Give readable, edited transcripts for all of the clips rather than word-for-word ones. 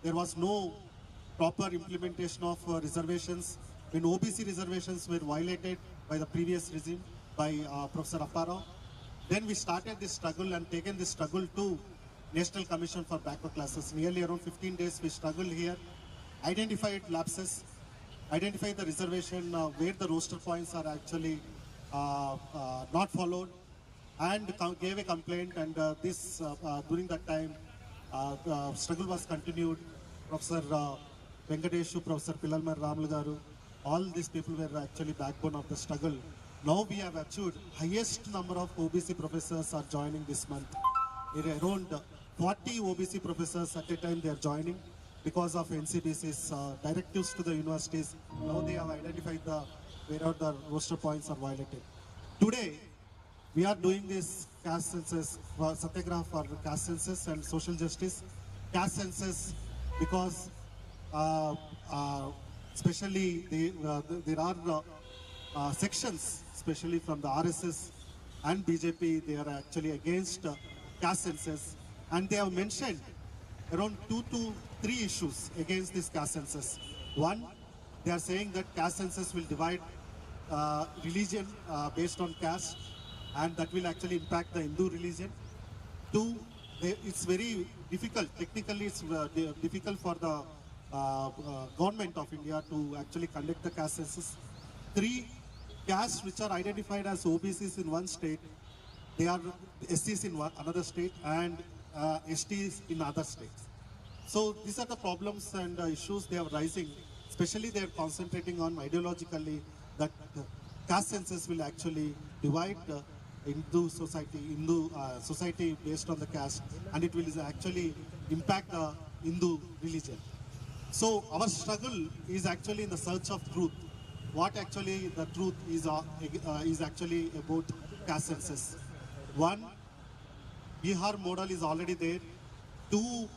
there was no proper implementation of reservations. When OBC reservations were violated by the previous regime, by Professor Apparao, then we started this struggle and taken this struggle to National Commission for Backward Classes. Nearly around 15 days we struggled here, identified lapses, identified the reservation where the roster points are actually not followed, and gave a complaint. And during that time, the struggle was continued. Professor Venkateshu, Professor Pillalmar Ramlu Garu, all these people were actually backbone of the struggle. Now we have achieved highest number of OBC professors are joining this month. Around 40 OBC professors at a time they are joining because of NCBC's directives to the universities. Now they have identified where the roster points are violated. Today we are doing this caste census, satyagraha for caste census and social justice. Caste census because especially there are sections, especially from the RSS and BJP, they are actually against caste census, and they have mentioned around 2 to 3 issues against this caste census. One, they are saying that caste census will divide religion based on caste, and that will actually impact the Hindu religion. Two, it's very difficult, technically it's difficult for the government of India to actually conduct the caste census. Three, castes which are identified as OBCs in one state, they are SCs in another state, and STs in other states. So these are the problems and issues they are rising. Especially they are concentrating on ideologically that caste census will actually divide Hindu society based on the caste, and it will actually impact the Hindu religion. So our struggle is actually in the search of truth. What actually the truth is actually about caste census. One, Bihar model is already there. Two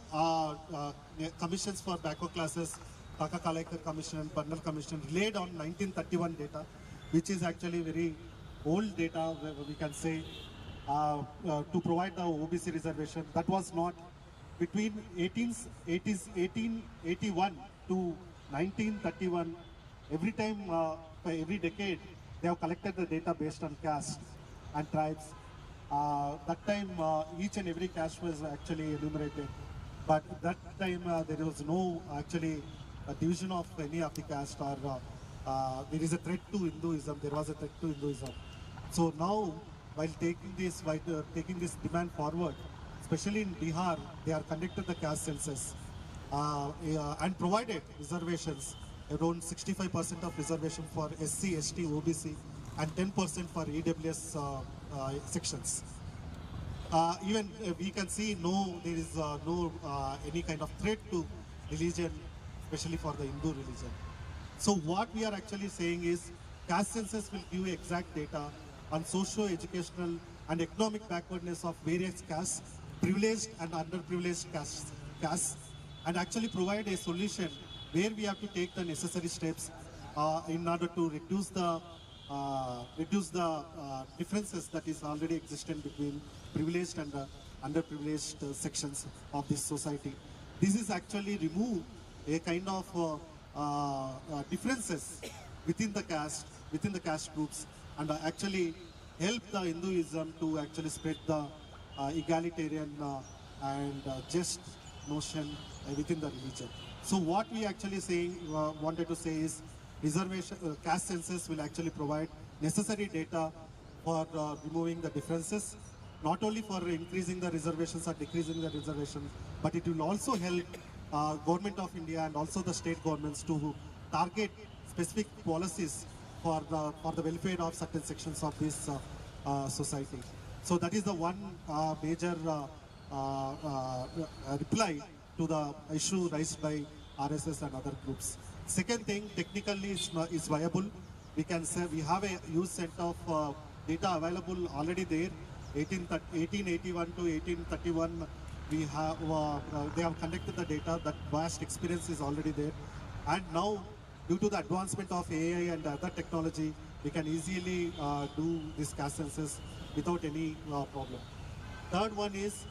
commissions for backward classes, 𝘀𝗂𝗽𝗍 Commission and Bundle Commission, relied on 1931 data, which is actually very old data, we can say, to provide the OBC reservation. That was not between 1881 to 1931. Every time, every decade, they have collected the data based on caste and tribes. That time, each and every caste was actually enumerated. But that time, there was no actually division of any of the caste, or there is a threat to Hinduism. There was a threat to Hinduism. So now, while taking this demand forward, especially in Bihar, they are conducted the caste census and provided reservations. Around 65% of reservation for SC, ST, OBC, and 10% for EWS sections. Even we can see there is no any kind of threat to religion, especially for the Hindu religion. So what we are actually saying is caste census will give exact data on socio-educational and economic backwardness of various castes, privileged and underprivileged castes, and actually provide a solution where we have to take the necessary steps in order to reduce the differences that is already existent between privileged and underprivileged sections of this society. This is actually remove a kind of differences within the caste groups, and actually help the Hinduism to actually spread the egalitarian and just notion within the religion. So what we actually wanted to say is caste census will actually provide necessary data for removing the differences, not only for increasing the reservations or decreasing the reservations, but it will also help Government of India and also the state governments to target specific policies for the welfare of certain sections of this society. So that is the one major reply to the issue raised by RSS and other groups. Second thing, technically is viable. We can say we have a huge set of data available already there. 1881 to 1831, we have they have conducted the data. That vast experience is already there, and now due to the advancement of AI and other technology, we can easily do this caste census without any problem. Third one is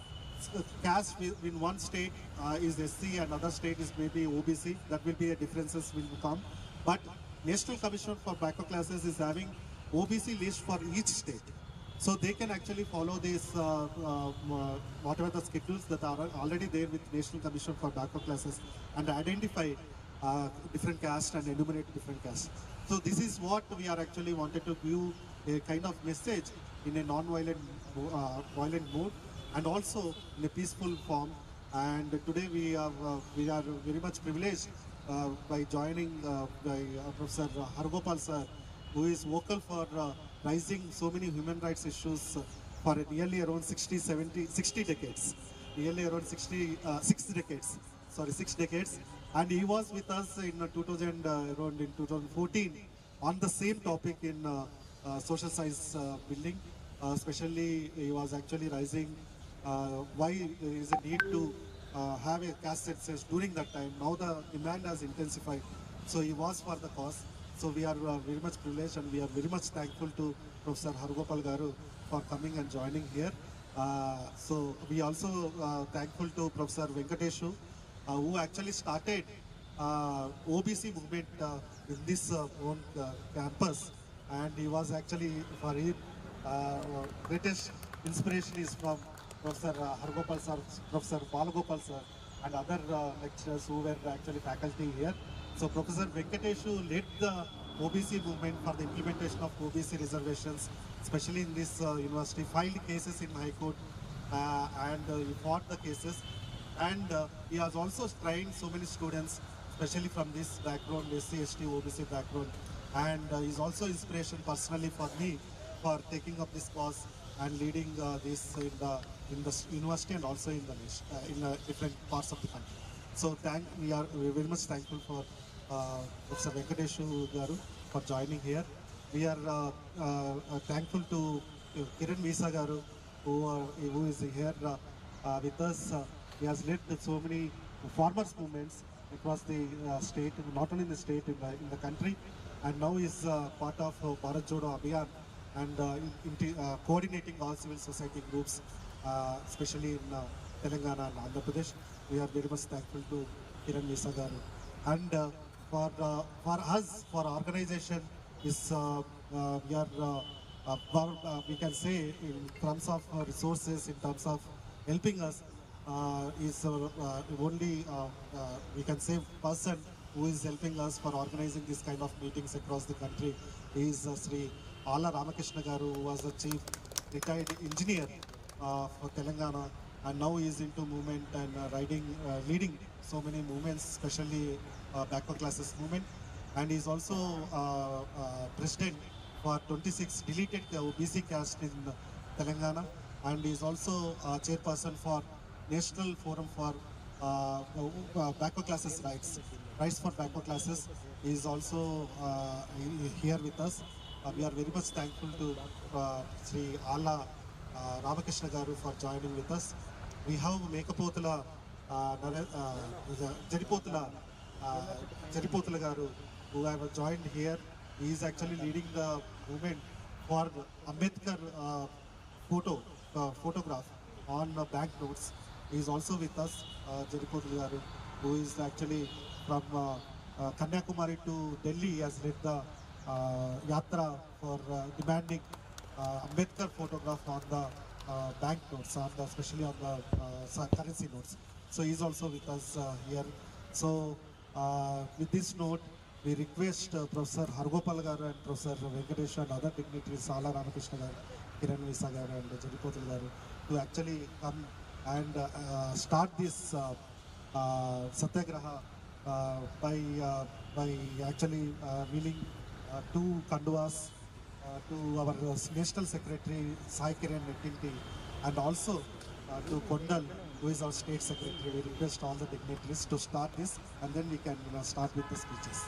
caste in one state is SC and other state is maybe OBC. That will be a differences will come. But National Commission for Backward Classes is having OBC list for each state. So they can actually follow this, whatever the schedules that are already there with National Commission for Backward Classes and identify different castes and enumerate different castes. So this is what we are actually wanted to give a kind of message in a non-violent violent mode and also in a peaceful form. And today we are very much privileged by joining by Professor hes𝗲𝗲𝗱 sir, who is vocal for raising so many human rights issues for nearly around 60 decades, nearly around 6 decades, sorry, 6 decades. And he was with us in 2014 on the same topic in social science building. Especially he was actually raising why there is a need to have a caste census during that time. Now the demand has intensified, so he was for the cause. So we are very much privileged and we are very much thankful to Professor hes𝗲𝗲𝗱 garu for coming and joining here. So we also thankful to Professor Venkateshu, who actually started OBC movement in this own campus, and he was actually for his greatest inspiration is from Professor hes𝗲𝗲𝗱 sir, Professor Balagopal sir, and other lecturers who were actually faculty here. So Professor Venkateshu led the OBC movement for the implementation of OBC reservations, especially in this university, filed cases in High Court and he fought the cases. And he has also trained so many students, especially from this background, SC, ST, OBC background. And he's also inspiration personally for me for taking up this cause and leading this in the university and also in the different parts of the country. So we are very much thankful for Professor Venkateshu garu for joining here. We are thankful to 𝘀𝗂𝗽𝗍 garu who is here with us. He has led so many farmers movements across the state, not only in the state, in the country, and now is part of Bharat Jodo Abhiyan and coordinating all civil society groups, especially in Telangana and Andhra Pradesh. We are very much thankful to 𝘀𝗂𝗽𝗍 garu. And for us, for our organization, is we can say in terms of resources, in terms of helping us, is only we can say person who is helping us for organizing this kind of meetings across the country is Sri Alla Ramakrishna garu, who was the chief retired engineer for Telangana, and now he is into movement and leading so many movements, especially backward classes movement. And he is also president for 26 deleted OBC caste in Telangana, and he is also chairperson for National Forum for Backward Classes Rights for Backward Classes. He is also here with us. We are very much thankful to Sri Alla Ramakrishna garu for joining with us. We have 𝘀𝗂𝗽𝗍𝗱𝗱 garu who have joined here. He is actually leading the movement for Ambedkar photograph on banknotes. He is also with us, 𝘀𝗂𝗽𝗍𝗱 garu, who is actually from Kanyakumari to Delhi. He has led the yatra for demanding Ambedkar photograph on the banknotes, especially on the currency notes. So he is also with us here. So with this note, we request Professor hes𝗲𝗲𝗱 garu and Professor Venkateshu and other dignitaries, Alla Ramakrishna garu, 𝘀𝗂𝗽𝗍𝗱 garu and 𝘀𝗂𝗽𝗍𝗱 garu to actually come and start this satyagraha by actually willing 2 kanduvas to our National Secretary 𝘲𝗂𝗽𝗍 and also to Kondal, who is our State Secretary. We request all the dignitaries to start this, and then we can start with the speeches.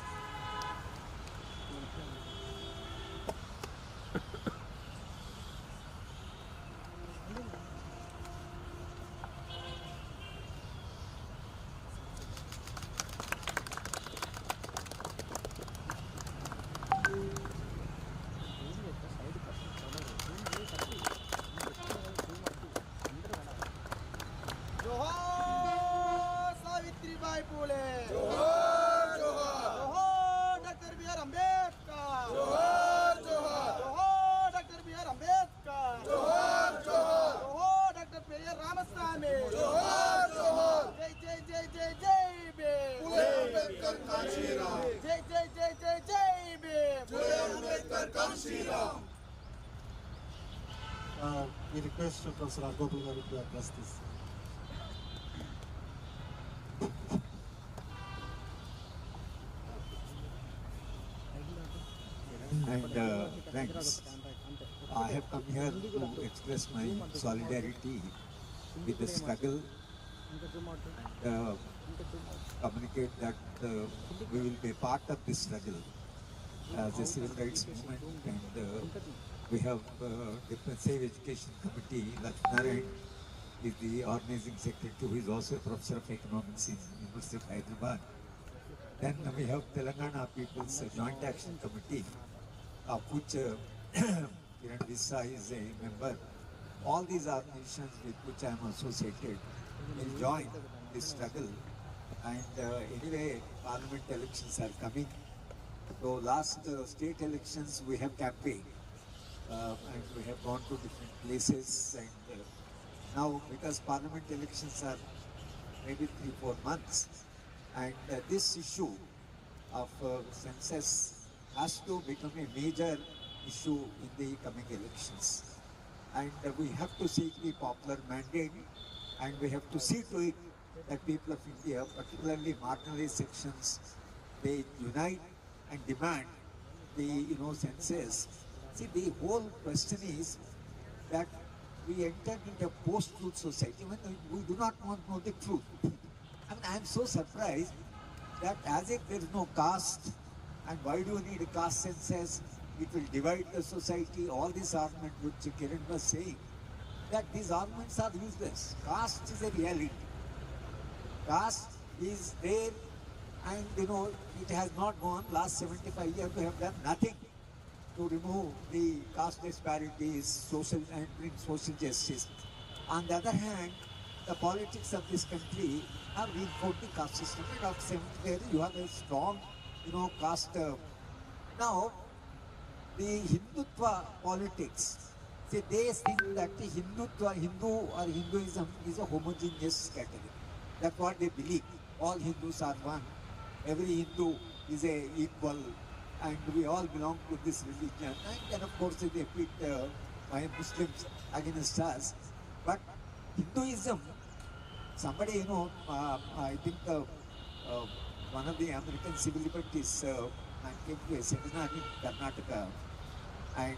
फूले जोहार जोहार जोहार doctor B.R. Ambedkar जोहार जोहार जोहार doctor B.R. Ambedkar जोहार जोहार जोहार doctor P.R. Ramaswamy जोहार जोहार जय जय जय जय जय भीम फुले अंबेडकर कांशीराम जय जय जय जय जय भीम फुले Ambedkar Kanshiram We request Professor Argopal Garu to address this. And friends, I have come here to express my solidarity with the struggle and communicate that we will be part of this struggle as a civil rights movement, and we have the Save Education Committee. Lakshminarayan is the organizing secretary, who is also a professor of economics in University of Hyderabad. Then we have Telangana People's Joint Action Committee, of which ~Vis is a member. All these organizations with which I am associated will join this struggle. And anyway, parliament elections are coming. So last state elections we have campaigned, and we have gone to different places. And now, because parliament elections are maybe 3-4 months, and this issue of census has to become a major issue in the coming elections. And we have to seek the popular mandate, and we have to see to it that people of India, particularly marginalized sections, they unite and demand the census. See, the whole question is that we entered into a post-truth society when we do not want to know the truth. I mean, I am so surprised that as if there is no caste, and why do you need a caste census? It will divide the society. All this argument which Kiran was saying, that these arguments are useless. Caste is a reality. Caste is there, and it has not gone. Last 75 years we have done nothing to remove the caste disparities, social, and bring social justice. On the other hand, the politics of this country have reinforced the caste system. And of 70 you have a strong, caste. Now, the Hindutva politics, see, they think that the Hindu or Hinduism is a homogeneous category. That's what they believe. All Hindus are one. Every Hindu is equal, and we all belong to this religion. And then, of course, they pit Muslims against us. But Hinduism, somebody, I think one of the American civil liberties came to a seminar in Karnataka, and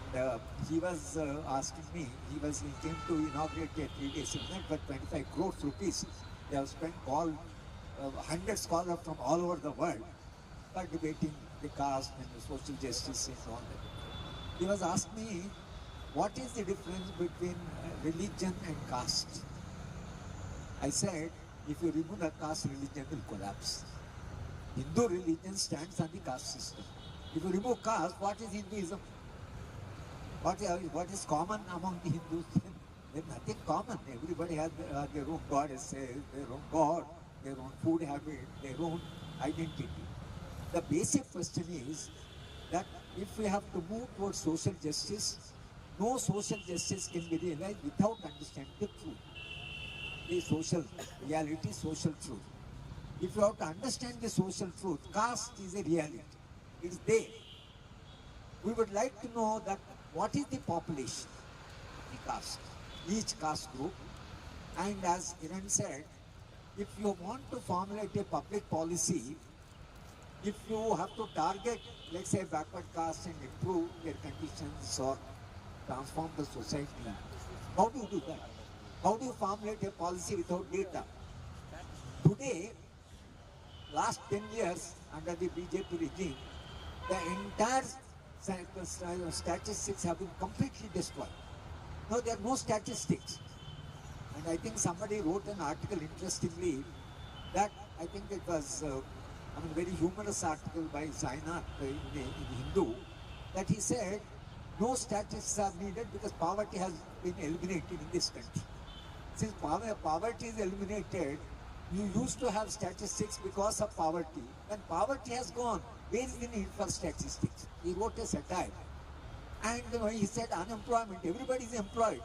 he was asking me, he came to inaugurate a 3-day seminar for 25 crores rupees. They have spent 100 scholars from all over the world for debating the caste and the social justice and all that. He was asking me, what is the difference between religion and caste? I said, if you remove the caste, religion will collapse. Hindu religion stands on the caste system. If you remove caste, what is Hinduism? What is common among the Hindus? There is nothing common. Everybody has their own goddesses, their own god, their own food habit, their own identity. The basic question is that if we have to move towards social justice, no social justice can be realized without understanding the truth. The social reality, social truth. If you have to understand the social truth, caste is a reality. It's there. We would like to know that what is the population, the caste, each caste group. And as Kiran said, if you want to formulate a public policy, if you have to target, let's say, backward caste and improve their conditions or transform the society, how do you do that? How do you formulate a policy without data? Today, last 10 years under the BJP regime, the entire statistics have been completely destroyed. Now there are no statistics. And I think somebody wrote an article interestingly that I think it was very humorous article by Zainat in Hindu, that he said no statistics are needed because poverty has been eliminated in this country. Since poverty is eliminated, You used to have statistics because of poverty. When poverty has gone, where is the need for statistics? He wrote a satire. And he said unemployment, everybody is employed.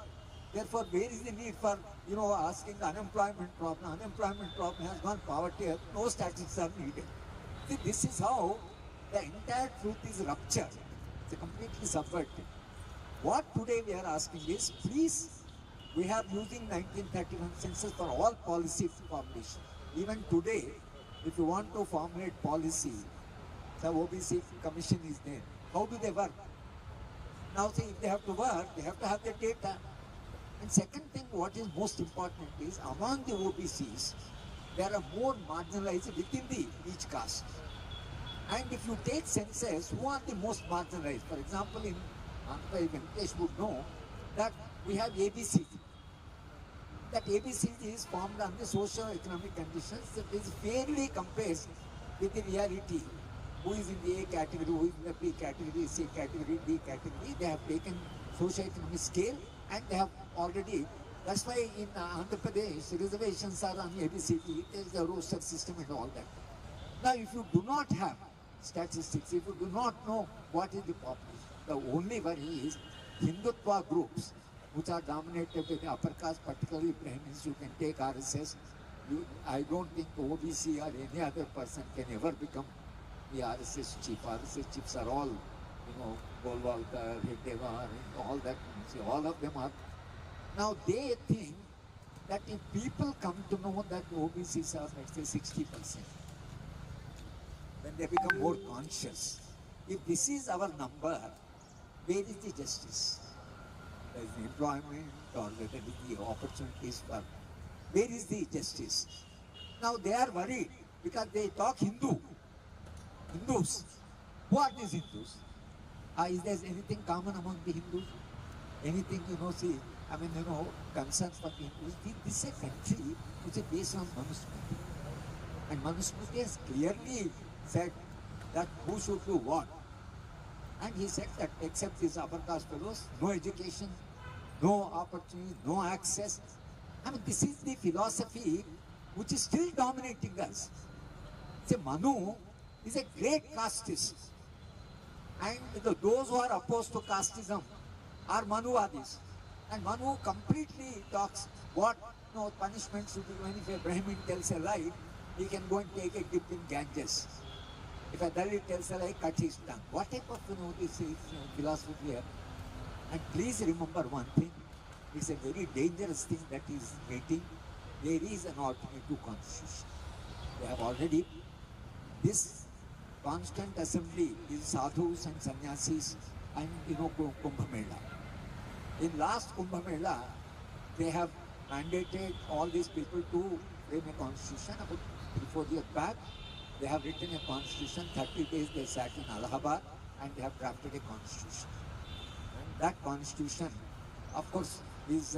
Therefore, where is the need for, asking the unemployment problem? Unemployment problem has gone, poverty has, no statistics are needed. See, this is how the entire truth is ruptured. It's completely subverted. What today we are asking is, please, we are using 1931 census for all policy formulation. Even today, if you want to formulate policy, the OBC commission is there. How do they work? Now see, if they have to work, they have to have the data. And second thing, what is most important is, among the OBCs, there are more marginalized within each caste. And if you take census, who are the most marginalized? For example, in Andhra, Venkatesh would know that we have ABCD. That ABCD is formed under socio-economic conditions that is fairly compared with the reality. Who is in the A category, who is in the B category, C category, D category. They have taken socio-economic scale and they have already, that's why in Andhra Pradesh, reservations are on ABCD, there is a roster system and all that. Now, if you do not have statistics, if you do not know what is the population, the only worry is Hindutva groups, which are dominated by the upper caste, particularly Brahmins. You can take RSS. I don't think OBC or any other person can ever become the RSS chief. RSS chiefs are all, Golwalkar, Hedeva, and all that. See, all of them are. Now they think that if people come to know that OBCs are, let's say, 60%, then they become more conscious. If this is our number, where is the justice? There is the employment or whether it is the opportunities for, where is the justice? Now they are worried because they talk Hindus. Who are these Hindus? Is there anything common among the Hindus? Anything, concerns for the Hindus? This is a country which is based on Manusmriti. And Manusmriti has clearly said that who should do what. And he said that except these upper caste fellows, no education, no opportunity, no access. This is the philosophy which is still dominating us. See, Manu is a great casteist. And those who are opposed to casteism are Manuwadis. And Manu completely talks what punishment should be given. If a Brahmin tells a lie, he can go and take a dip in Ganges. If a Dalit tells a lie, cut his tongue. What type of this is philosophy here? And please remember one thing, it's a very dangerous thing that is waiting. There is an alternative constitution. They have already, this constant assembly is sadhus and sannyasis and Kumbh Mela. In last Kumbh Mela, they have mandated all these people to frame a constitution. About 3-4 years back, they have written a constitution. 30 days they sat in Allahabad and they have drafted a constitution. And that constitution, of course, is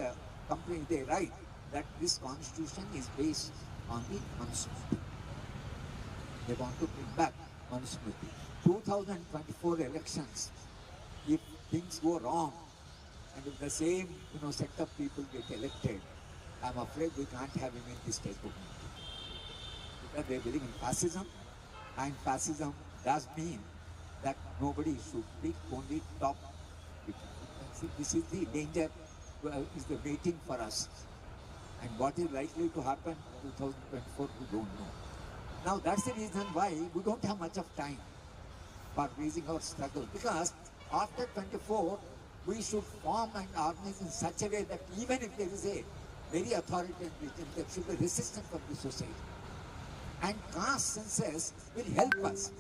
they write that this constitution is based on the Manusmriti. They want to bring back Manusmriti. 2024 elections, if things go wrong and if the same set of people get elected, I'm afraid we can't have him in this type of meeting. Because they believe in fascism, and fascism does mean that nobody should pick only top people. See, this is the danger, is the waiting for us. And what is likely to happen in 2024, we don't know. Now that's the reason why we don't have much of time for raising our struggle. Because after 24, we should form and organize in such a way that even if there is a very authoritarian regime, there should be resistance from the society. And caste census will help us.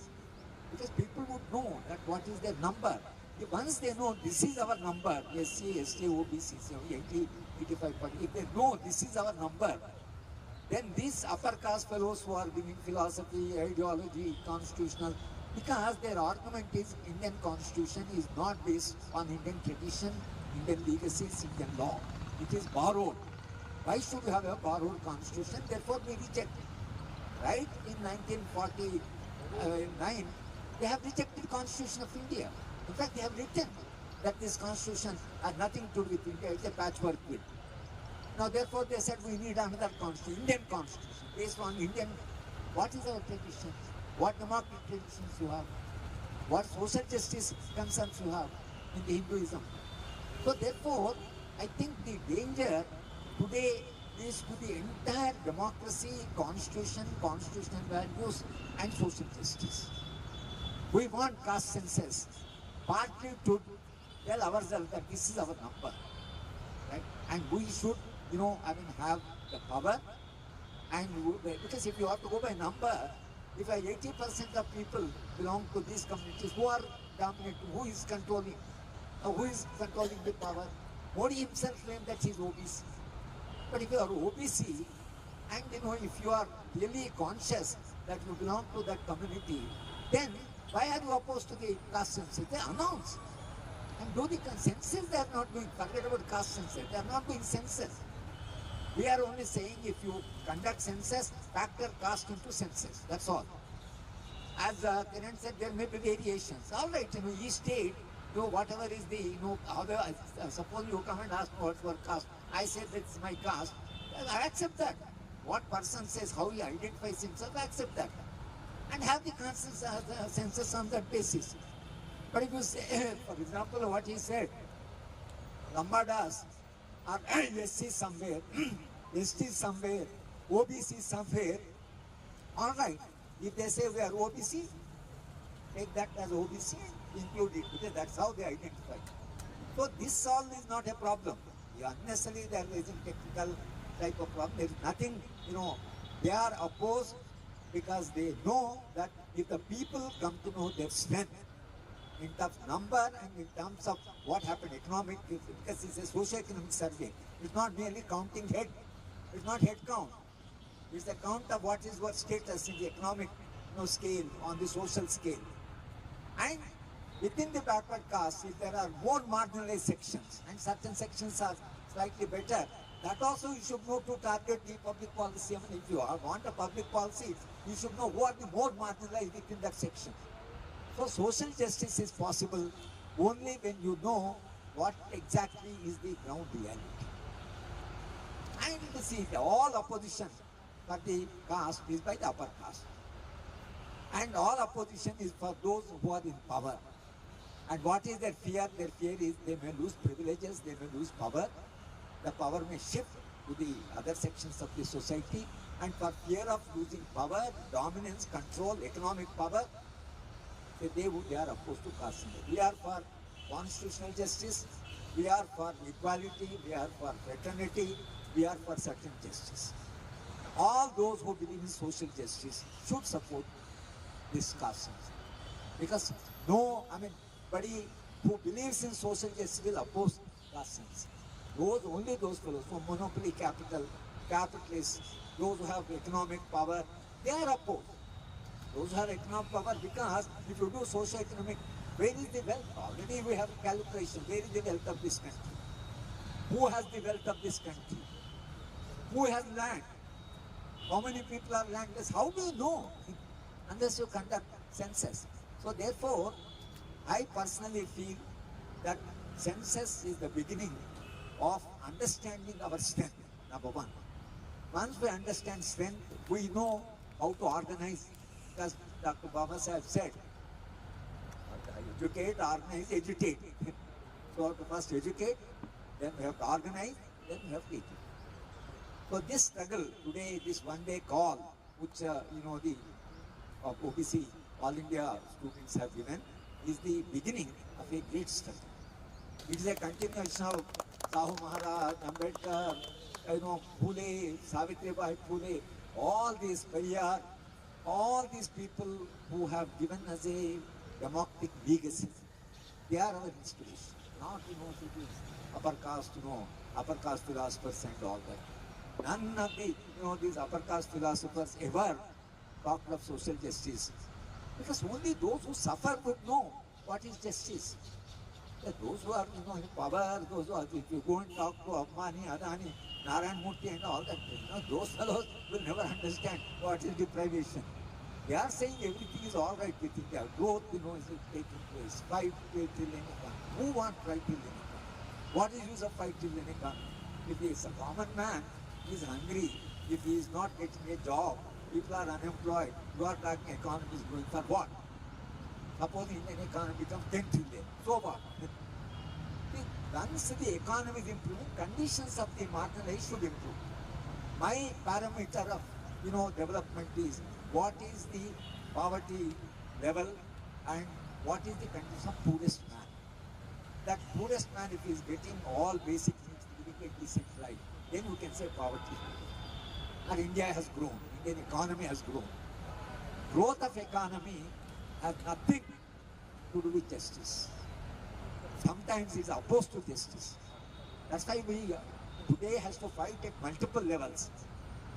Because people would know that what is their number. Once they know this is our number, SC, ST, OBC, 80, 85, 40, if they know this is our number, then these upper caste fellows who are giving philosophy, ideology, constitutional, because their argument is Indian constitution is not based on Indian tradition, Indian legacies, Indian law. It is borrowed. Why should we have a borrowed constitution? Therefore we reject. Right in 1949, they have rejected the Constitution of India. In fact, they have written that this constitution has nothing to do with India, it's a patchwork bill. Now, therefore, they said we need another constitution, Indian constitution, based on Indian. What is our tradition? What democratic traditions you have? What social justice concerns you have in the Hinduism? So, therefore, I think the danger today is to the entire democracy, constitution, constitutional values, and social justice. We want caste census partly to tell ourselves that this is our number, right? And we should, have the power. And because if you have to go by number, if 80% of people belong to these communities, who are dominating, who is controlling the power? Modi himself claimed that he is OBC. But if you are OBC, and if you are really conscious that you belong to that community, then why are you opposed to the caste census? They announce and do the census. They are not doing. Forget about caste census. They are not doing census. We are only saying if you conduct census, factor caste into census. That's all. As Kiran said, there may be variations. All right, each state, whatever is the, however, suppose you come and ask me for caste. I say that's my caste. I accept that. What person says, how he identifies himself, I accept that. And have the census on that basis. But if you say, for example, what he said, Lambadas are SC somewhere, ST somewhere, OBC somewhere, all right. If they say we are OBC, take that as OBC, include it, because that's how they identify. So this all is not a problem. Unnecessarily they are raising technical type of problem. There is nothing, they are opposed because they know that if the people come to know their strength in terms of number and in terms of what happened economic, because it's a socio-economic survey. It's not merely counting head. It's not head count. It's the count of what is your status in the economic scale, on the social scale. And within the backward caste, if there are more marginalized sections, and certain sections are slightly better, that also you should know to target the public policy. I mean, if you want a public policy, you should know who are the more marginalized within that section. So social justice is possible only when you know what exactly is the ground reality. And you see, all opposition for the caste is by the upper caste. And all opposition is for those who are in power. And what is their fear? Their fear is they may lose privileges, they may lose power. The power may shift to the other sections of the society. And for fear of losing power, dominance, control, economic power, they are opposed to caste. We are for constitutional justice, we are for equality, we are for fraternity, we are for certain justice. All those who believe in social justice should support this caste. Because nobody who believes in social justice will oppose caste. Only those fellows who monopoly capitalists, those who have economic power, they are opposed. Those who have economic power, because if you do socio-economic, where is the wealth? Already we have calculation. Where is the wealth of this country? Who has the wealth of this country? Who has land? How many people are landless? How do you know? Unless you conduct census. So therefore, I personally feel that census is the beginning of understanding our strength, number one. Once we understand strength, we know how to organize, because Dr. Baba Sahib said, educate, organize, agitate. So we have to first educate, then we have to organize, then we have to educate. So this struggle today, this one-day call, which the OBC, All India students have given, is the beginning of a great struggle. It is a continuation of Sahu Maharaj, Ambedkar, Phule, Savitribai Phule, all these Bayar, all these people who have given us a democratic legacy. They are our inspiration, not upper caste philosophers and all that. None of these upper caste philosophers ever talked of social justice, because only those who suffer would know what is justice. Those who are in power, those who are, if you go and talk to Ambani, Adani, Narayan Murthy and all that, those fellows will never understand what is deprivation. They are saying everything is all right with India. Growth, is taking place. 5 trillion economy. Who wants 5 trillion economy? What is use of 5 trillion economy? If he is a common man, he is hungry. If he is not getting a job, people are unemployed. You are talking economy is growing for what? Suppose Indian economy becomes 10 trillion. So what? Once the economy is improving, conditions of the marginalized should improve. My parameter of development is what is the poverty level and what is the condition of poorest man. That poorest man, if he is getting all basic needs, living a decent life, then you can say poverty. And India has grown. Indian economy has grown. Growth of economy has nothing to do with justice. Sometimes it's opposed to justice. That's why we today has to fight at multiple levels.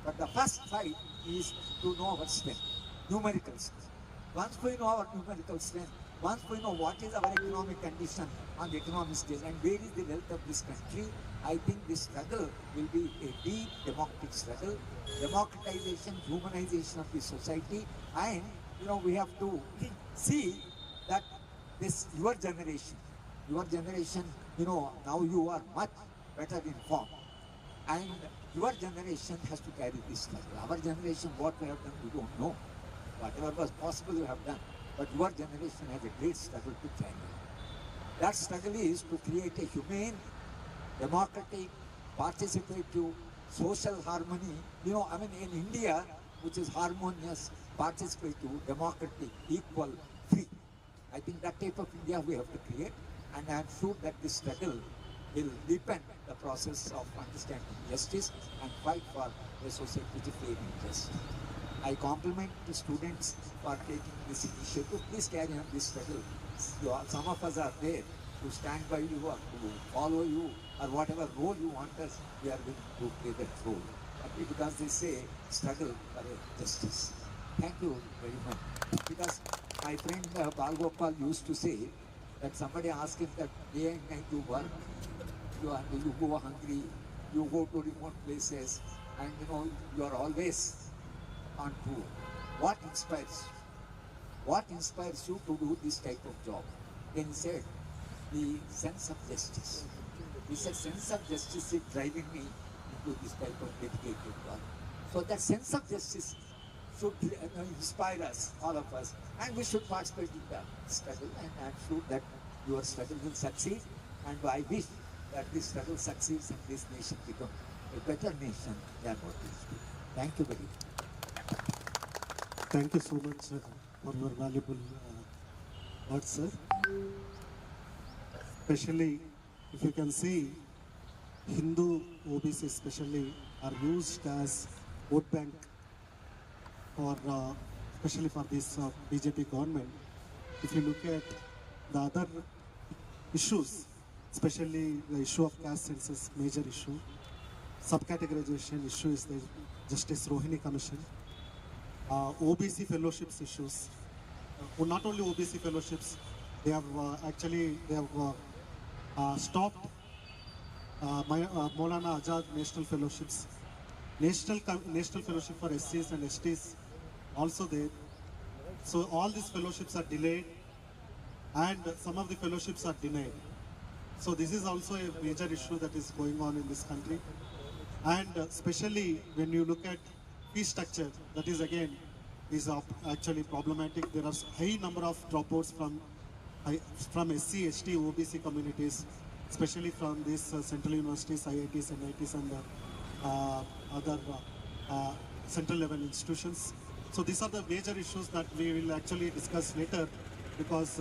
But the first fight is to know our strength, numerical strength. Once we know our numerical strength, once we know what is our economic condition on the economic stage and where is the wealth of this country, I think this struggle will be a deep democratic struggle, democratization, humanization of the society, and we have to see that your generation, now you are much better informed, and your generation has to carry this struggle. Our generation, what we have done, we don't know. Whatever was possible, we have done. But your generation has a great struggle to carry. That struggle is to create a humane, democratic, participative, social harmony. In India, which is harmonious, participative, democratic, equal, free. I think that type of India we have to create, and I am sure that this struggle will deepen the process of understanding justice and fight for a society which is fair and just. I compliment the students for taking this initiative. Please carry on this struggle. Some of us are there to stand by you or to follow you or whatever role you want us, we are willing to play that role. Because they say struggle for justice. Thank you very much. Because my friend Balgopal used to say that somebody asked him that day and night you work, you go hungry, you go to remote places, and you are always on tour. What inspires you? What inspires you to do this type of job? Then he said, the sense of justice. He said, sense of justice is driving me into this type of dedicated work. So that sense of justice should inspire us, all of us, and we should participate in the struggle, and I'm sure that your struggle will succeed, and I wish that this struggle succeeds and this nation becomes a better nation than what it is. Thank you very much. Thank you so much for your valuable words, sir. Especially, if you can see, Hindu OBC especially are used as vote bank for, especially for this BJP government. If you look at the other issues, especially the issue of caste census, major issue, subcategorization issue is the Justice Rohini Commission, OBC fellowships issues. Not only OBC fellowships, they have stopped Maulana Azad National Fellowships, National Fellowship for SCs and STs also there. So all these fellowships are delayed, and some of the fellowships are denied. So this is also a major issue that is going on in this country. And especially when you look at fee structure, that is again is actually problematic. There are high number of dropouts from SC, ST, OBC communities, especially from these central universities, IITs, NITs, and other central level institutions. So these are the major issues that we will actually discuss later, because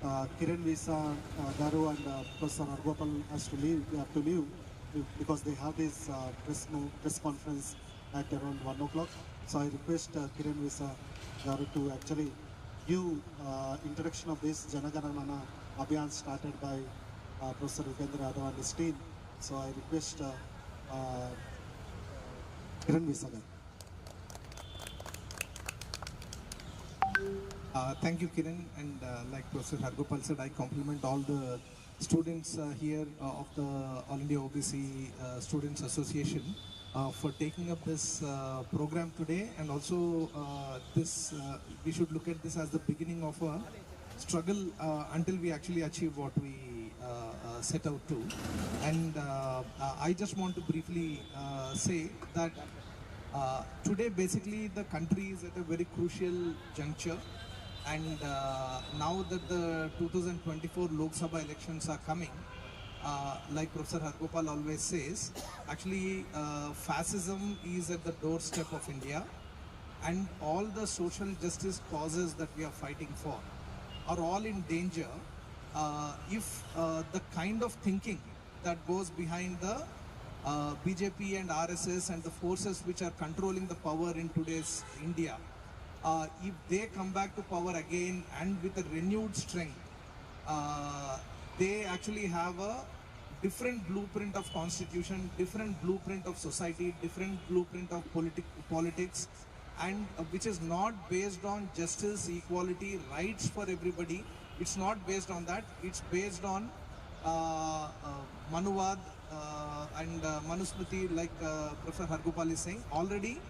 Kiran Visa, Garu, and Professor Argopal has to leave. They have to leave because they have this press conference at around 1 o'clock. So I request Kiran Visa Garu to actually give introduction of this Janaganana Abhiyan started by Professor Upendra Yadav and his team. So I request Kiran Visa Garu. Thank you, Kiran, and like Professor Hargopal said, I compliment all the students here of the All India OBC Students Association for taking up this program today, and also we should look at this as the beginning of a struggle until we actually achieve what we set out to. And I just want to briefly say that today basically the country is at a very crucial juncture, and now that the 2024 Lok Sabha elections are coming, like Professor hr𝗀𝗀𝗱 always says, actually fascism is at the doorstep of India, and all the social justice causes that we are fighting for are all in danger if the kind of thinking that goes behind the BJP and RSS and the forces which are controlling the power in today's India, if they come back to power again and with a renewed strength, they actually have a different blueprint of constitution, different blueprint of society, different blueprint of politics, and which is not based on justice, equality, rights for everybody. It's not based on that. It's based on Manuvad and Manusmriti, like Professor hr𝗀𝗀𝗱 is saying. Already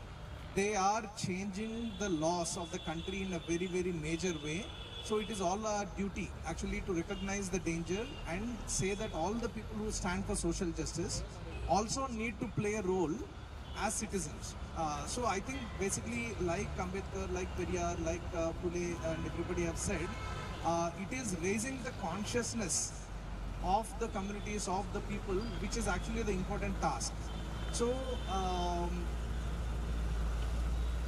they are changing the laws of the country in a very, very major way. So it is all our duty actually to recognize the danger and say that all the people who stand for social justice also need to play a role as citizens. So I think basically like Ambedkar, like Periyar, like Phule and everybody have said, it is raising the consciousness of the communities, of the people, which is actually the important task. So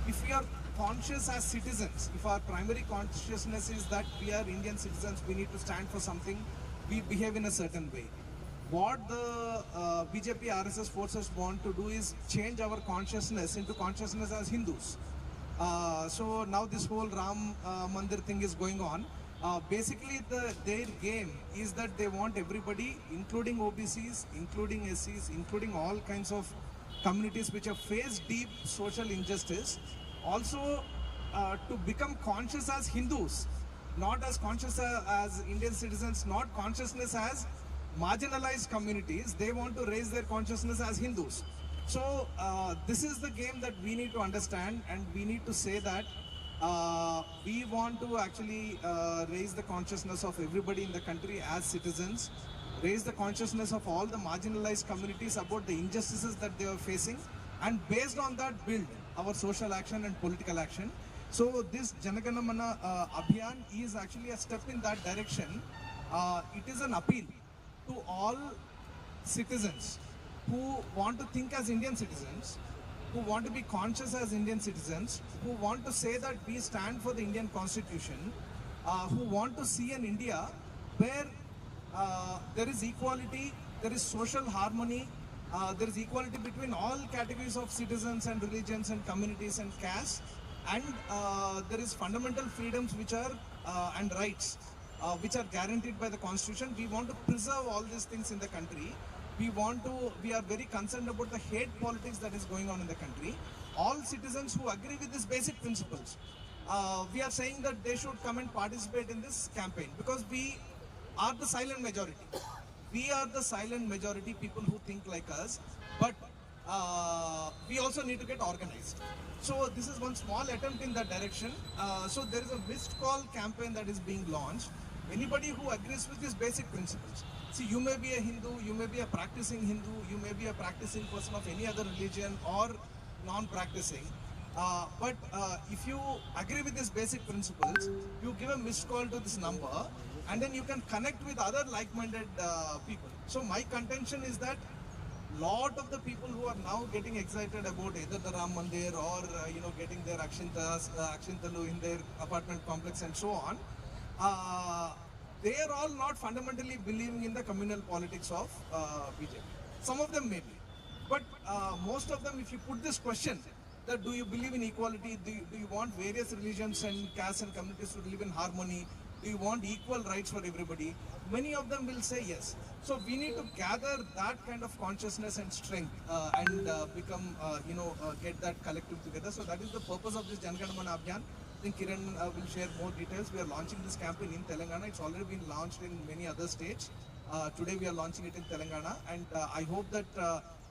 if we are conscious as citizens, if our primary consciousness is that we are Indian citizens, we need to stand for something, we behave in a certain way. What the BJP RSS forces want to do is change our consciousness into consciousness as Hindus. So now this whole Ram Mandir thing is going on. Basically their game is that they want everybody, including OBCs, including SCs, including all kinds of communities which have faced deep social injustice, also to become conscious as Hindus, not as conscious as Indian citizens, not consciousness as marginalized communities. They want to raise their consciousness as Hindus. So this is the game that we need to understand, and we need to say that we want to actually raise the consciousness of everybody in the country as citizens, raise the consciousness of all the marginalized communities about the injustices that they are facing, and based on that build our social action and political action. So this Janaganamana Abhiyan is actually a step in that direction. It is an appeal to all citizens who want to think as Indian citizens, who want to be conscious as Indian citizens, who want to say that we stand for the Indian Constitution, who want to see an India where there is equality, there is social harmony, there is equality between all categories of citizens and religions and communities and castes, and there is fundamental freedoms which are and rights which are guaranteed by the Constitution. We want to preserve all these things in the country. We are very concerned about the hate politics that is going on in the country. All citizens who agree with these basic principles, we are saying that they should come and participate in this campaign, because we are the silent majority. We are the silent majority, people who think like us, but we also need to get organized. So this is one small attempt in that direction. So there is a missed call campaign that is being launched. Anybody who agrees with these basic principles. See, you may be a Hindu, you may be a practicing Hindu, you may be a practicing person of any other religion or non-practicing. But if you agree with these basic principles, you give a missed call to this number, and then you can connect with other like-minded people. So my contention is that lot of the people who are now getting excited about either the Ram Mandir or getting their Akshintalu in their apartment complex and so on, they are all not fundamentally believing in the communal politics of BJP. Some of them may be, but most of them, if you put this question, that do you believe in equality, do you want various religions and castes and communities to live in harmony, do you want equal rights for everybody, many of them will say yes. So we need to gather that kind of consciousness and strength and become, get that collective together. So that is the purpose of this Janaganamana Abhiyan. I think Kiran will share more details. We are launching this campaign in Telangana. It's already been launched in many other states. Today we are launching it in Telangana, and I hope that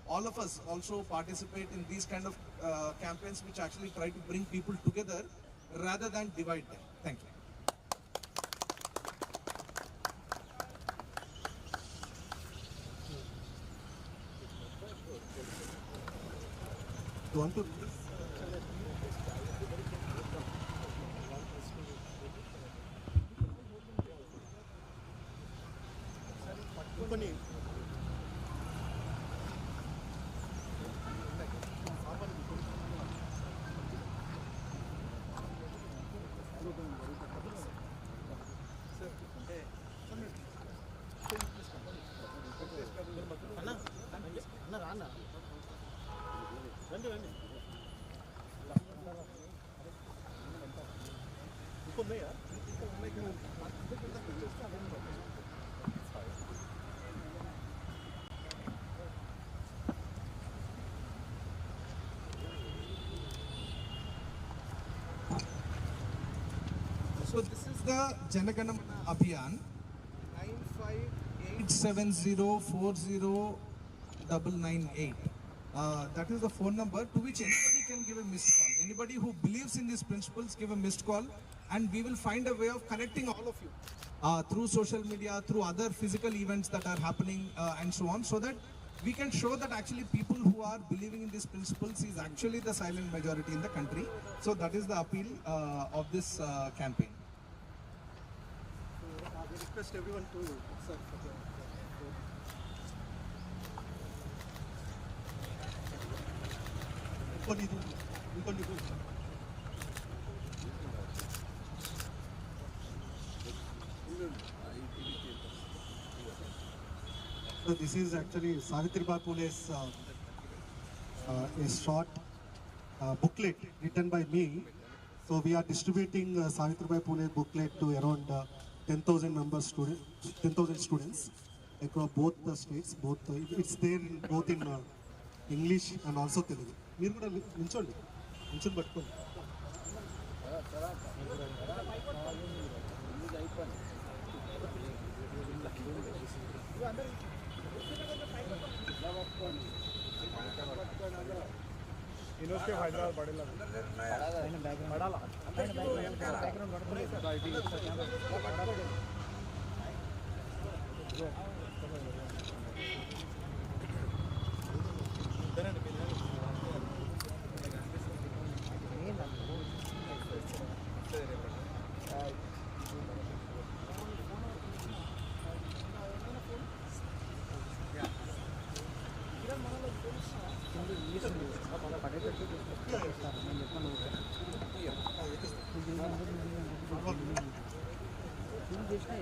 all of us also participate in these kind of campaigns which actually try to bring people together rather than divide them. Thank you. You want to? So this is the Janagana Abhiyan 9587040998. That is the phone number to which anybody can give a missed call. Anybody who believes in these principles, give a missed call, and we will find a way of connecting all of you through social media, through other physical events that are happening, and so on, so that we can show that actually people who are believing in these principles is actually the silent majority in the country. So that is the appeal of this campaign. We request everyone to serve for the So this is actually Savitribai Phule's a short booklet written by me. So we are distributing Savitribai Phule booklet to around 10,000 members students, 10,000 students across both the states. It's there in, both in English and also Telugu. మీరు కూడా నిల్చోండి పట్టుకోండి.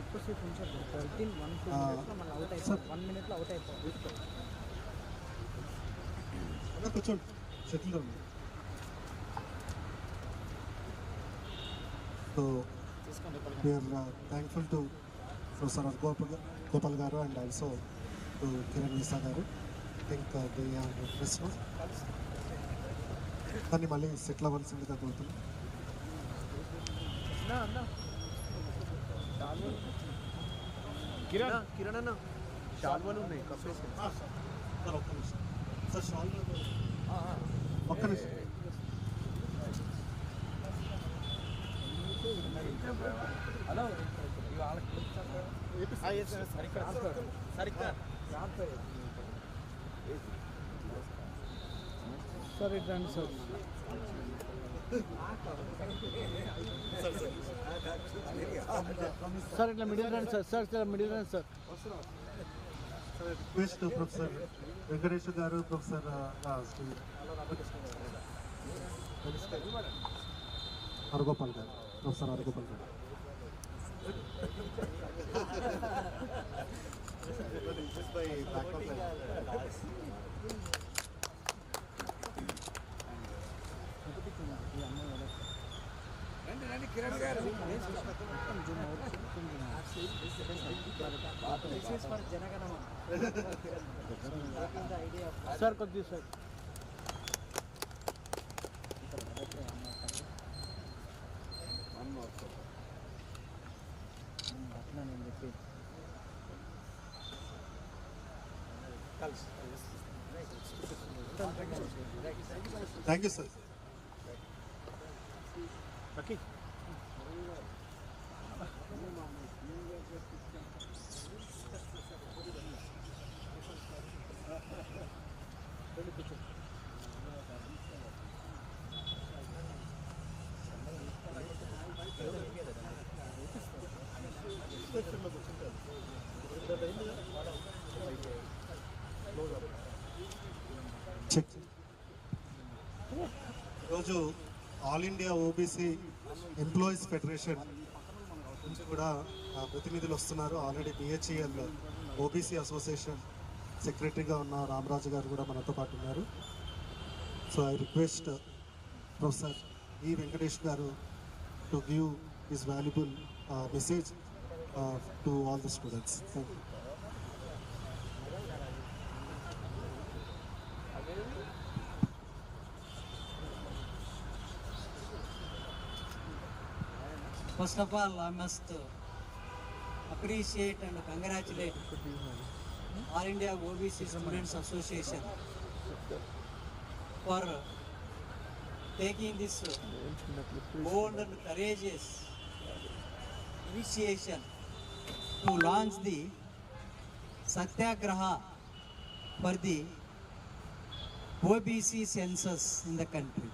ఎక్కువసేపు ఉంచారు 1 మినిట్లో out అయిపోతుంది. కూర్చోండి settle అవ్వండి. So we are thankful to Professor Gopal garu and also to Kiran Visa garu. I think they are Christmas. కానీ మళ్ళీ సెటిల్ అవ్వాల్సిందిగా కోరుతున్నాం. కిరణ్ అన్న షాల్వాలు ఉన్నాయి కప్పేసి సార్ ఒక్క నిమిషం సార్ షాల్ ఒక్క నిమిషం హలో సార్ ఇట్లా సార్ సార్ ఇట్లా మిడిల్ రండి సార్ సార్ మిడిల్ రండి సార్. రిక్వెస్ట్ ప్రొఫెసర్ వెంకటేశ్వర గారు, ప్రొఫెసర్ హరగోపాల్ గారు, ప్రొఫెసర్ హరగోపాల్ గారు. సార్ కొద్దిగా సార్ అట్లా నేను చెప్పి thank you sir. Okay check. ఈరోజు all India OBC employees federation నుంచి కూడా ప్రతినిధులు వస్తున్నారు. ఆల్రెడీ బిహెచ్ఈఎల్ ఓబీసీ అసోసియేషన్ సెక్రటరీగా ఉన్న రామరాజు గారు కూడా మనతో పాటు ఉన్నారు. సో ఐ రిక్వెస్ట్ ప్రొఫెసర్ ఈ వెంకటేష్ గారు to give his valuable message to all the students. Thank you. First of all, I must appreciate and congratulate All India OBC Students Association for taking this bold and courageous initiation to launch the Satyagraha for the OBC census in the country.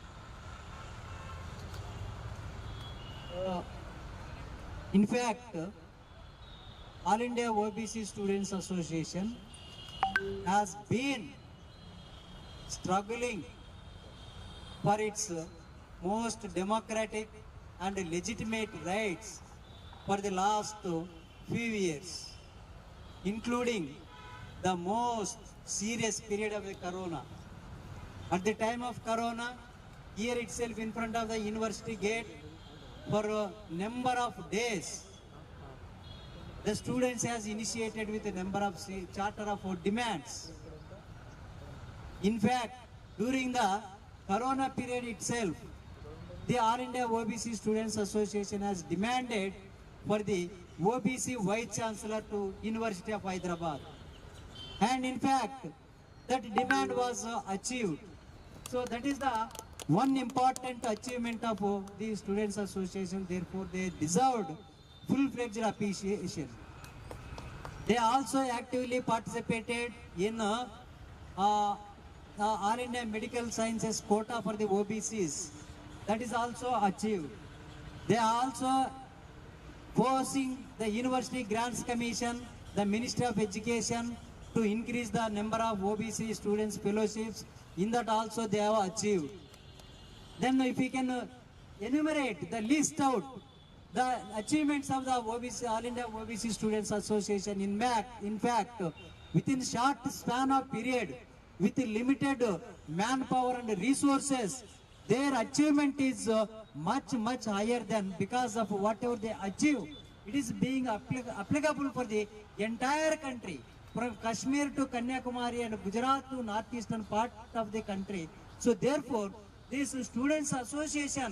In fact, All India OBC Students Association has been struggling for its most democratic and legitimate rights for the last few years, including the most serious period of the corona. At the time of corona, here itself in front of the university gate, for a number of days, the students has initiated with a number of charter of demands. In fact, during the corona period itself, the All India OBC Students Association has demanded for the OBC Vice Chancellor to University of Hyderabad. And in fact, that demand was achieved. So that is the one important achievement of the Students Association. Therefore, they deserved full-fledged appreciation. They also actively participated in All India Medical Sciences quota for the OBCs. That is also achieved. They are also forcing the University Grants Commission, the Ministry of Education to increase the number of OBC students fellowships. In that also they have achieved. Then if we can enumerate the list out the achievements of the OBC, All India OBC Students Association, in fact, within short span of period, with limited manpower and resources, their achievement is much higher than, because of whatever they achieve, it is being applicable for the entire country, from Kashmir to Kanyakumari and Gujarat to northeastern part of the country. So therefore, this Students Association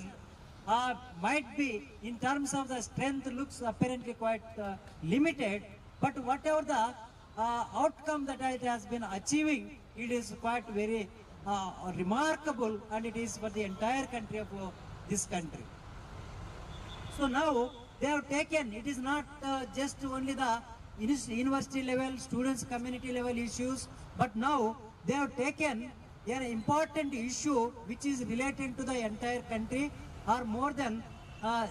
might be, in terms of the strength, looks apparently quite limited, but whatever the outcome that it has been achieving, it is quite very remarkable, and it is for the entire country of this country. So now they have taken, it is not just only the university level, students community level issues, but now they have taken an important issue which is related to the entire country, or more than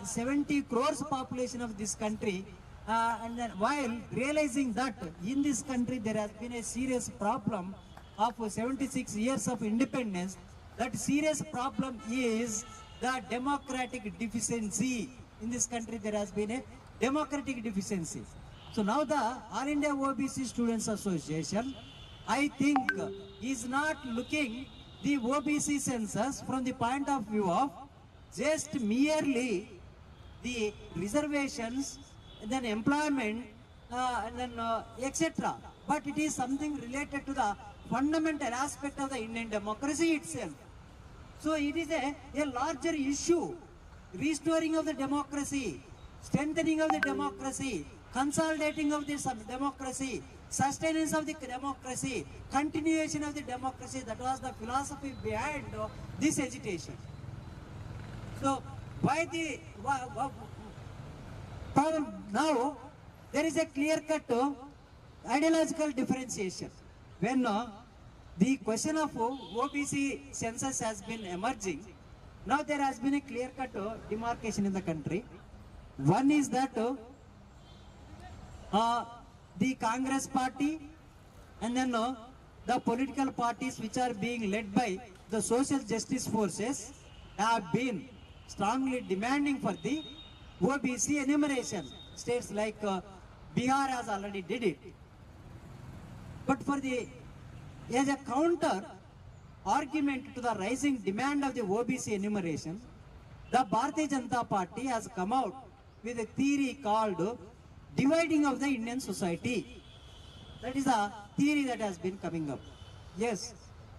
70 crores population of this country, and then while realizing that in this country there has been a serious problem of 76 years of independence, that serious problem is the democratic deficiency. In this country there has been a democratic deficiency. So now the All India OBC Students Association, I think, is not looking the OBC census from the point of view of just merely the reservations, and then employment, and then etc. But it is something related to the fundamental aspect of the Indian democracy itself. So it is a larger issue, restoring of the democracy, strengthening of the democracy, consolidating of this democracy, sustenance of the democracy, continuation of the democracy. That was the philosophy behind this agitation. So why the now there is a clear-cut ideological differentiation. When the question of OBC census has been emerging, now there has been a clear-cut demarcation in the country. One is that the Congress party and then the political parties which are being led by the social justice forces have been strongly demanding for the OBC enumeration. States like Bihar has already did it. But for the, as a counter argument to the rising demand of the OBC enumeration, the Bharatiya Janata Party has come out with a theory called dividing of the Indian society. That is a theory that has been coming up. Yes,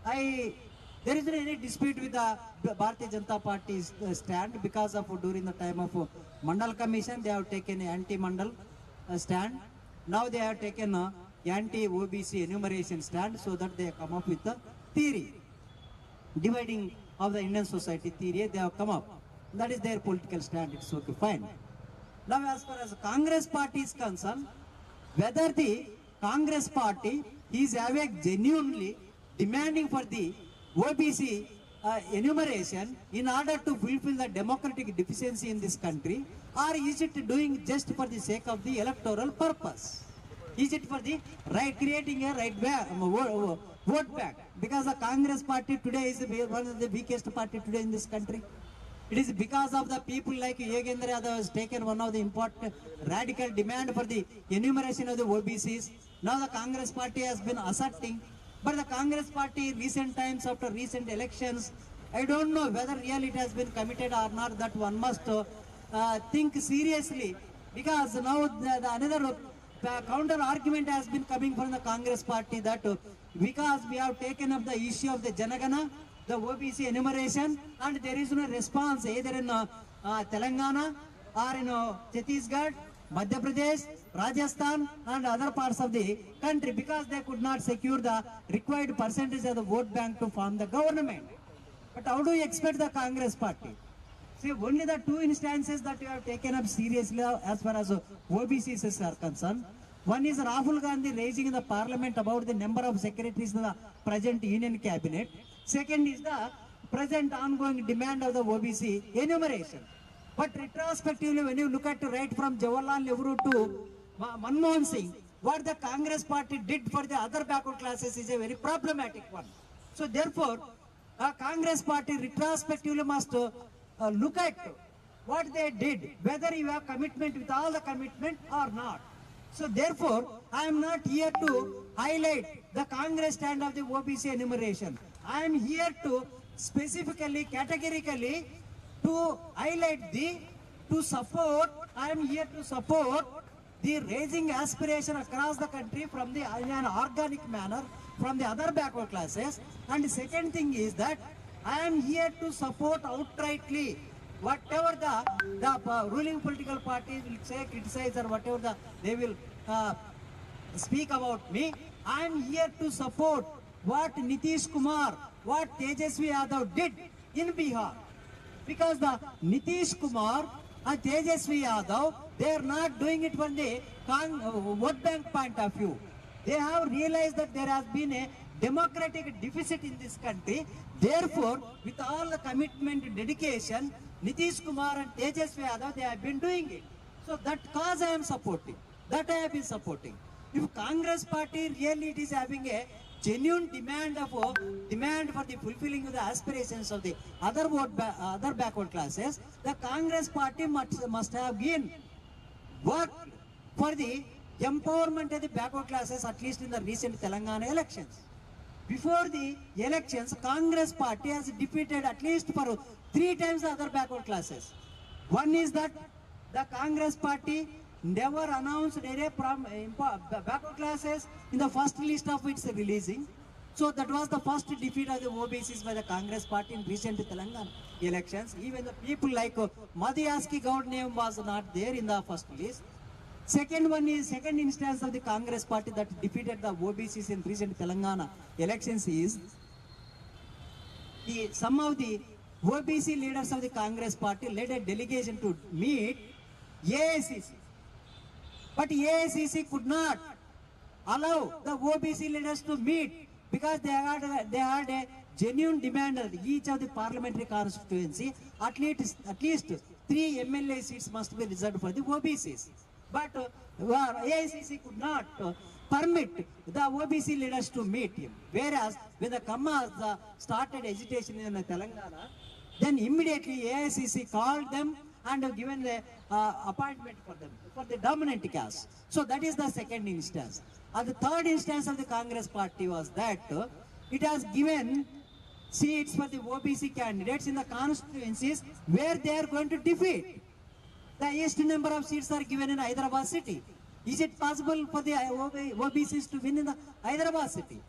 there isn't any dispute with the Bharatiya Janata Party's stand because of during the time of Mandal Commission they have taken an anti-Mandal stand. Now they have taken a anti-OBC enumeration stand, so that they have come up with the theory. Dividing of the Indian society theory they have come up. That is their political stand, it's okay, fine. Now as far as Congress party is concerned, whether the Congress party is having genuinely demanding for the OBC enumeration in order to fulfill the democratic deficiency in this country, or is it doing just for the sake of the electoral purpose? Is it for the right, creating a vote bank? Because the Congress party today is one of the weakest party today in this country. It is because of the people like Yogendra Yadav has taken one of the important radical demand for the enumeration of the OBCs. Now the Congress party has been asserting, but the Congress party in recent times after recent elections, I don't know whether really it has been committed or not, that one must think seriously, because now another counter argument has been coming from the Congress party that because we have taken up the issue of the Janagana, the OBC enumeration, and there is no response either in Telangana or in Chhattisgarh, Madhya Pradesh, Rajasthan and other parts of the country, because they could not secure the required percentage of the vote bank to form the government. But how do you expect the Congress party? See, only the two instances that you have taken up seriously as far as OBCs are concerned. One is Rahul Gandhi raising in the parliament about the number of secretaries in the present union cabinet. Second is the present ongoing demand of the OBC enumeration. But retrospectively, when you look at right from Jawaharlal Nehru to Manmohan Singh, what the Congress party did for the other backward classes is a very problematic one. So therefore, Congress party retrospectively must look at what they did, whether you have commitment with all the commitment or not. So therefore, I am not here to highlight the Congress stand of the OBC enumeration. I am here to specifically, categorically, to highlight I am here to support the raising aspiration across the country from the in an organic manner from the other backward classes. And the second thing is that I am here to support outrightly whatever the ruling political parties will say, criticize, or whatever they will speak about me. I am here to support what Nitish Kumar, what Tejasvi Yadav did in Bihar. Because the Nitish Kumar and Tejasvi Yadav, they are not doing it from the vote bank point of view. They have realized that there has been a democratic deficit in this country. Therefore, with all the commitment, dedication, Nitish Kumar and Tejasvi Yadav, they have been doing it. So that cause I am supporting. That I have been supporting. If Congress party really it is having a genuine demand for the fulfilling of the aspirations of the other backward classes, the Congress party must have been worked for the empowerment of the backward classes, at least in the recent Telangana elections. Before the elections, Congress party has defeated at least for 3 times the other backward classes. One is that the Congress party never announced any backward classes in the first list of its releasing. So that was the first defeat of the OBCs by the Congress party in recent Telangana elections. Even the people like 𝘀𝘂𝗽𝗍 Gowd name was not there in the first list. Second one is second instance of the Congress party that defeated the OBCs in recent Telangana elections is some of the OBC leaders of the Congress party led a delegation to meet AICC. But AICC could not allow the OBC leaders to meet because they had a genuine demand of each of the parliamentary constituency. At least 3 MLA seats must be reserved for the OBCs. But AICC could not permit the OBC leaders to meet him. Whereas when the Kammas started agitation in Telangana, then immediately AICC called them and given the appointment for them, for the dominant caste. So that is the second instance. And the third instance of the Congress party was that it has given seats for the OBC candidates in the constituencies where they are going to defeat. The highest number of seats are given in Hyderabad city. Is it possible for the OBCs to win in the Hyderabad city?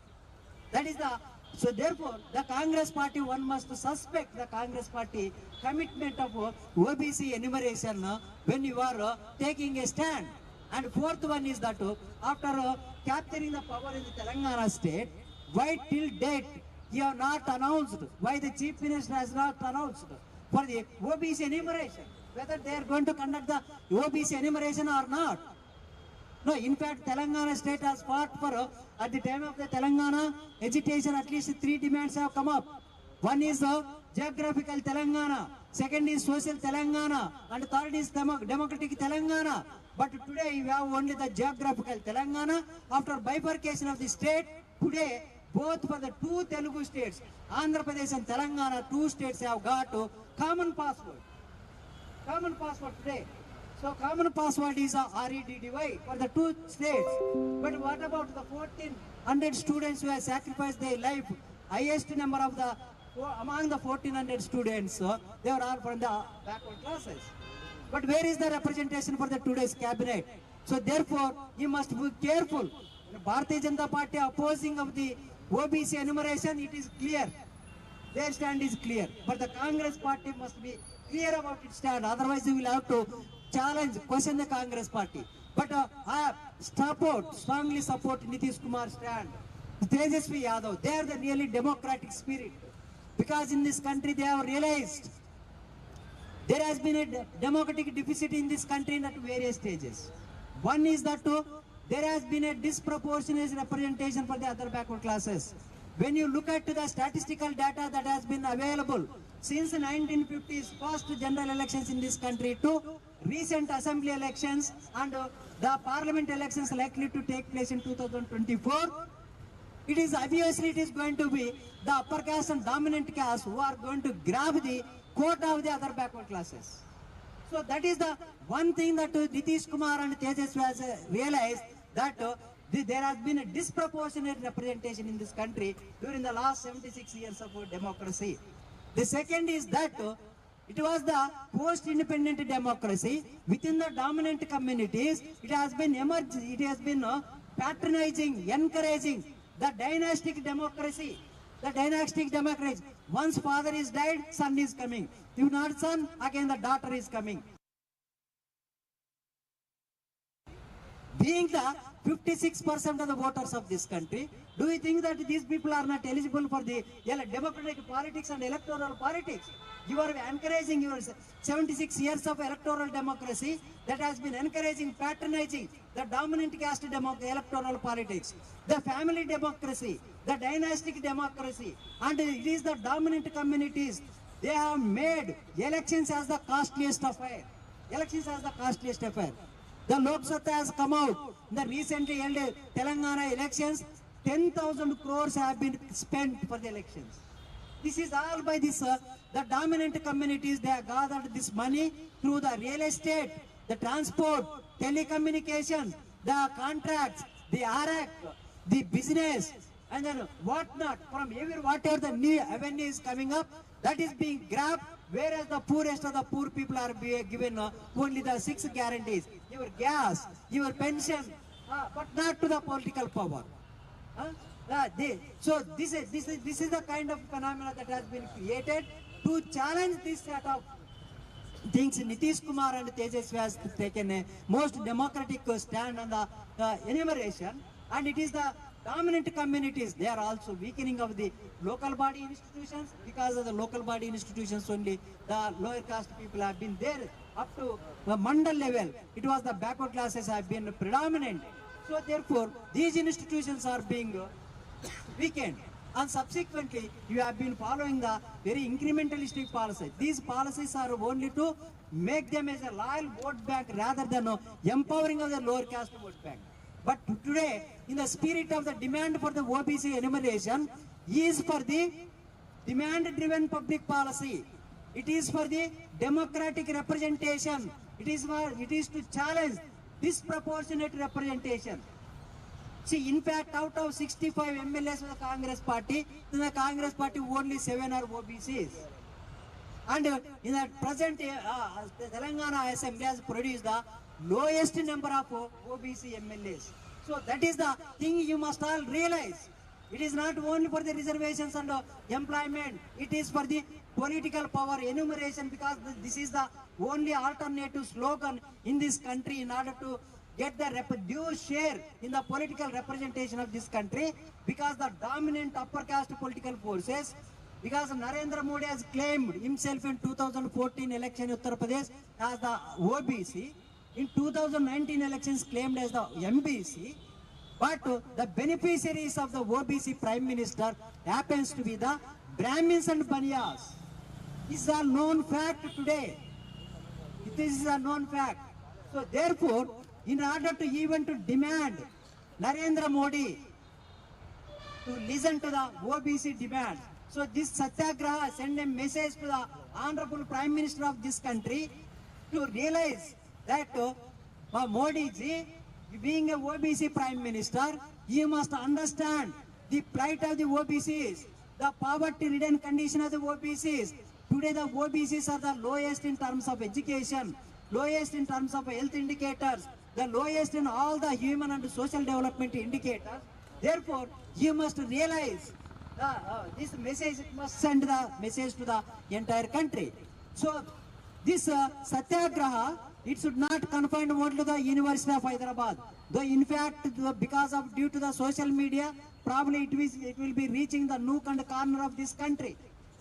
That is the, so therefore the Congress party, one must suspect the Congress party commitment of OBC enumeration when you are taking a stand. And fourth one is that after capturing the power in the Telangana state, why till date you have not announced, why the Chief Minister has not announced for the OBC enumeration, whether they are going to conduct the OBC enumeration or not. No, in fact, Telangana state has fought for, at the time of the Telangana agitation, at least 3 demands have come up. One is geographical Telangana, second is social Telangana, and third is democratic Telangana. But today we have only the geographical Telangana. After bifurcation of the state, today both for the 2 Telugu states, Andhra Pradesh and Telangana, 2 states have got common password. Common password today. So common password is a REDDY for the 2 states. But what about the 1,400 students who have sacrificed their life? Highest number of the, among the 1,400 students, they are all from the backward classes. But where is the representation for the today's cabinet? So therefore, you must be careful. Bharatiya Janata Party opposing of the OBC enumeration, it is clear. Their stand is clear. But the Congress party must be clear about its stand. Otherwise, you will have to challenge, question the Congress party. But I strongly support Nitish Kumar's stand. Tejasvi Yadav, they are the really democratic spirit. Because in this country, they have realized there has been a democratic deficit in this country at various stages. One is that there has been a disproportionate representation for the other backward classes. When you look at the statistical data that has been available since the 1950s first general elections in this country to recent assembly elections and the parliament elections likely to take place in 2024, it is obviously it is going to be the upper caste and dominant caste who are going to grab the quota of the other backward classes. So that is the one thing that Nitish Kumar and Tejasvi has realized, that there has been a disproportionate representation in this country during the last 76 years of democracy. The second is that it was the post-independent democracy within the dominant communities. It has been patronizing, encouraging the dynastic democracy. The dynastic democracy. Once father is died, son is coming. If not son, again the daughter is coming. Being the 56% of the voters of this country, do you think that these people are not eligible for the democratic politics and electoral politics? You are encouraging your 76 years of electoral democracy that has been encouraging, patronizing the dominant caste electoral politics, the family democracy, the dynastic democracy, and it is the dominant communities. They have made elections as the costliest affair. Elections as the costliest affair. The Lok Sabha has come out. In the recently held Telangana elections, 10,000 crores have been spent for the elections. This is all by this, the dominant communities. They have gathered this money through the real estate, the transport, telecommunication, the contracts, the RAC, the business, and then whatnot. From whatever the new avenue is coming up, that is being grabbed, whereas the poorest of the poor people are being given only the 6 guarantees. Your gas, your pension, but not to the political power. So this is the kind of phenomena that has been created to challenge this set of things. Nitish Kumar and Tejasvi has taken a most democratic stand on the enumeration, and it is the dominant communities. They are also weakening of the local body institutions. Because of the local body institutions only, the lower caste people have been there up to the mandal level. It was the backward classes have been predominant. So therefore, these institutions are being weakened. and subsequently you have been following the very incrementalistic policies. These policies are only to make them as a loyal vote bank rather than empowering of the lower caste vote bank. But today, in the spirit of the demand for the OBC enumeration, is for the demand-driven public policy. It is for the democratic representation. It is to challenge disproportionate representation. See, in fact, out of 65 MLAs of the Congress party, in the Congress party only 7 are OBCs. And in the present, the Telangana Assembly has produced the lowest number of OBC MLAs. So that is the thing you must all realize. It is not only for the reservations and employment, it is for the political power enumeration, because this is the only alternative slogan in this country in order to get the due share in the political representation of this country, because the dominant upper caste political forces, because Narendra Modi has claimed himself in 2014 election in Uttar Pradesh as the OBC, in 2019 elections claimed as the MBC, but the beneficiaries of the OBC Prime Minister happens to be the Brahmins and Baniyas. This is a known fact today. This is a known fact. So therefore, in order to even to demand Narendra Modi to listen to the OBC demand, so this Satyagraha send a message to the Honorable Prime Minister of this country to realize that Modi ji, being a OBC Prime Minister, you must understand the plight of the OBCs, the poverty-ridden condition of the OBCs. Today the OBCs are the lowest in terms of education, lowest in terms of health indicators, the lowest in all the human and social development indicators. Therefore, you must realize this message, must send the message to the entire country. So this Satyagraha, it should not confine only to the University of Hyderabad. Though in fact, because of due to the social media, probably it will be reaching the nook and corner of this country.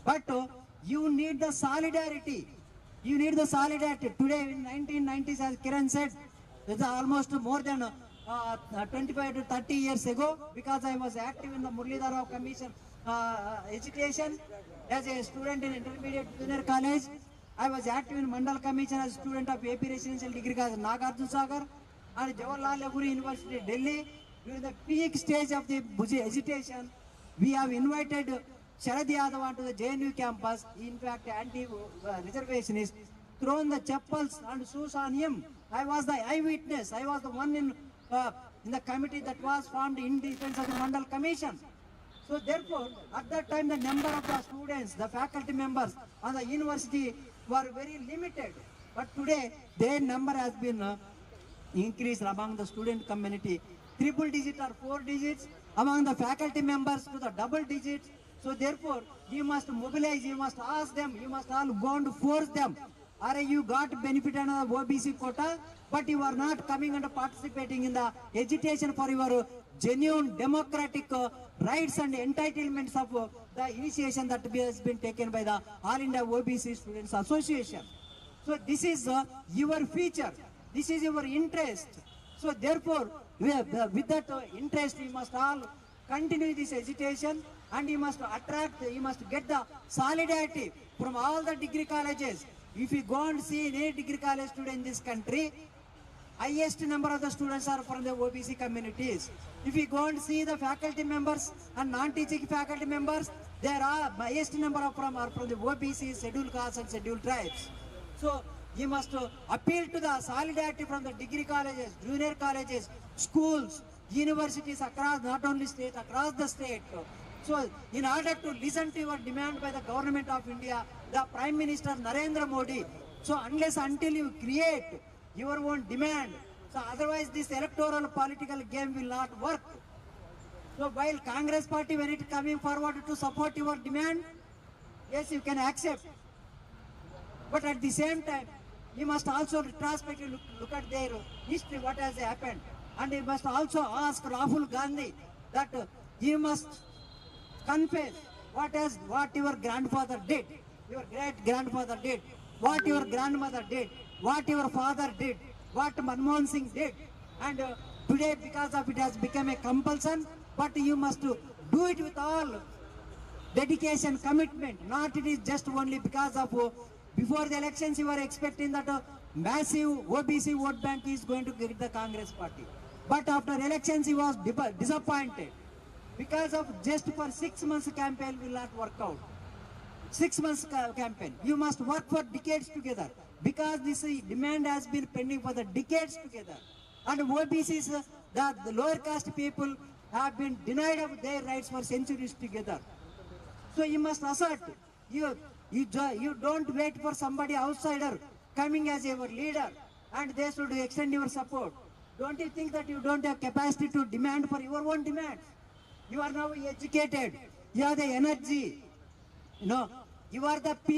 But you need the solidarity. You need the solidarity. Today in 1990s, as Kiran said, it's almost more than 25 to 30 years ago, because I was active in the Muralidhar Rao Commission education as a student in intermediate junior college. I was active in Mandal Commission as a student of AP Residential Degree College Nagarjuna Sagar and Jawaharlal Nehru University, Delhi. During the peak stage of the agitation, we have invited Sharad Yadav onto the JNU campus. In fact, anti-reservationists thrown the chappals and shoes on him. I was the eyewitness. I was the one in the committee that was formed in defense of the Mandal Commission. So therefore, at that time, the number of the students, the faculty members on the university were very limited. But today, their number has been increased among the student community. Triple digit or 4 digits, among the faculty members to the double digits. So therefore, you must mobilize, you must ask them, you must all go and force them. Are you got benefit under the OBC quota, but you are not coming and participating in the agitation for your genuine democratic rights and entitlements of the initiation that has been taken by the All India OBC Students Association. So this is your feature. This is your interest. So therefore, with that interest, you must all continue this agitation, and you must attract, you must get the solidarity from all the degree colleges. If you go and see any degree college student in this country, highest number of the students are from the OBC communities. If you go and see the faculty members and non-teaching faculty members, there are highest number of are from the OBC, scheduled castes and scheduled tribes. So you must appeal to the solidarity from the degree colleges, junior colleges, schools, universities across, not only state, across the state. So in order to listen to your demand by the government of India, the Prime Minister Narendra Modi, so unless until you create your own demand, so otherwise this electoral political game will not work. So while Congress party, when it coming forward to support your demand, yes, you can accept. But at the same time, you must also retrospectively look at their history, what has happened. And you must also ask Rahul Gandhi that you must confess what your grandfather did, your great-grandfather did, what your grandmother did, what your father did, what Manmohan Singh did. And today, because of it has become a compulsion, but you must do it with all dedication, commitment. Not it is just only because of before the elections you were expecting that massive OBC vote bank is going to get the Congress party. But after elections he was disappointed because of just for 6 months campaign will not work out. 6 months campaign. You must work for decades together because this demand has been pending for the decades together. And OBCs, the lower caste people have been denied of their rights for centuries together. So you must assert, you don't wait for somebody outsider coming as your leader and they should extend your support. Don't you think that you don't have capacity to demand for your own demands? You are now educated, you have the energy, you are the